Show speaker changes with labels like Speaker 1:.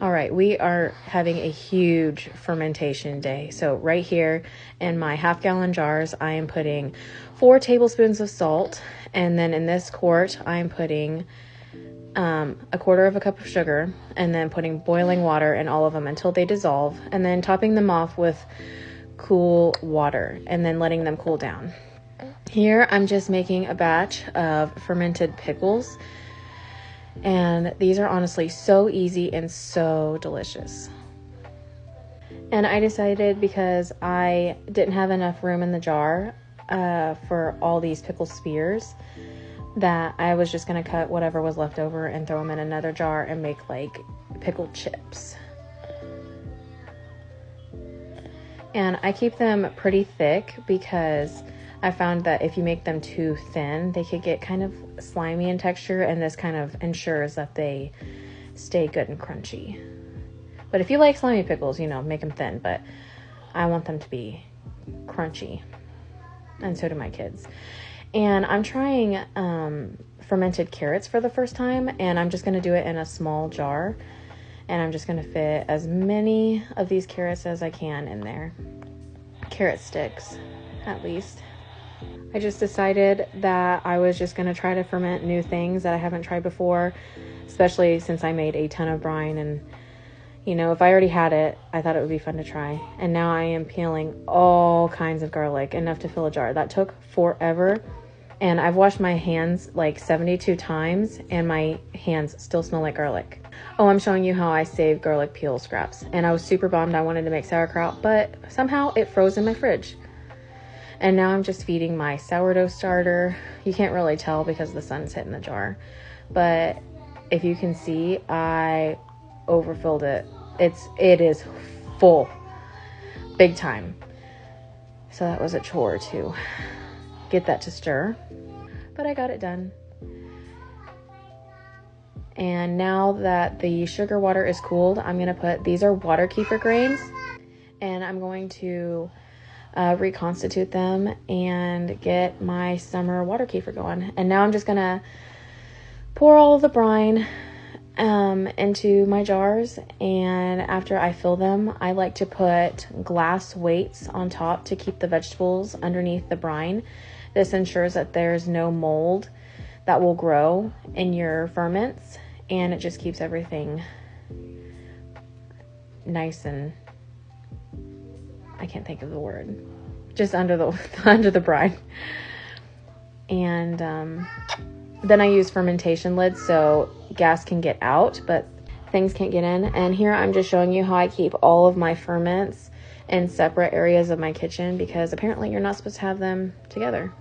Speaker 1: All right, we are having a huge fermentation day. So right here in my half-gallon jars, I am putting 4 tablespoons of salt. And then in this quart, I'm putting a quarter of a cup of sugar, and then putting boiling water in all of them until they dissolve, and then topping them off with cool water and then letting them cool down. Here, I'm just making a batch of fermented pickles. And these are honestly so easy and so delicious. And I decided, because I didn't have enough room in the jar for all these pickle spears, that I was just going to cut whatever was left over and throw them in another jar and make like pickled chips. And I keep them pretty thick because I found that if you make them too thin, they could get kind of slimy in texture, and this kind of ensures that they stay good and crunchy. But if you like slimy pickles, make them thin, but I want them to be crunchy, and so do my kids. And I'm trying fermented carrots for the first time, and I'm just going to do it in a small jar, and I'm just going to fit as many of these carrots as I can in there. Carrot sticks, at least. I just decided that I was just going to try to ferment new things that I haven't tried before, especially since I made a ton of brine. And, if I already had it, I thought it would be fun to try. And now I am peeling all kinds of garlic, enough to fill a jar. That took forever. And I've washed my hands like 72 times, and my hands still smell like garlic. Oh, I'm showing you how I save garlic peel scraps. And I was super bummed. I wanted to make sauerkraut, but somehow it froze in my fridge. And now I'm just feeding my sourdough starter. You can't really tell because the sun's hitting the jar. But if you can see, I overfilled it. It is full. Big time. So that was a chore to get that to stir. But I got it done. And now that the sugar water is cooled, I'm going to these are water kefir grains. And I'm going to reconstitute them and get my summer water kefir going. And now I'm just gonna pour all of the brine into my jars, and after I fill them, I like to put glass weights on top to keep the vegetables underneath the brine. This ensures that there's no mold that will grow in your ferments, and it just keeps everything nice and, I can't think of the word, just under the brine. And then I use fermentation lids so gas can get out, but things can't get in. And here I'm just showing you how I keep all of my ferments in separate areas of my kitchen, because apparently you're not supposed to have them together.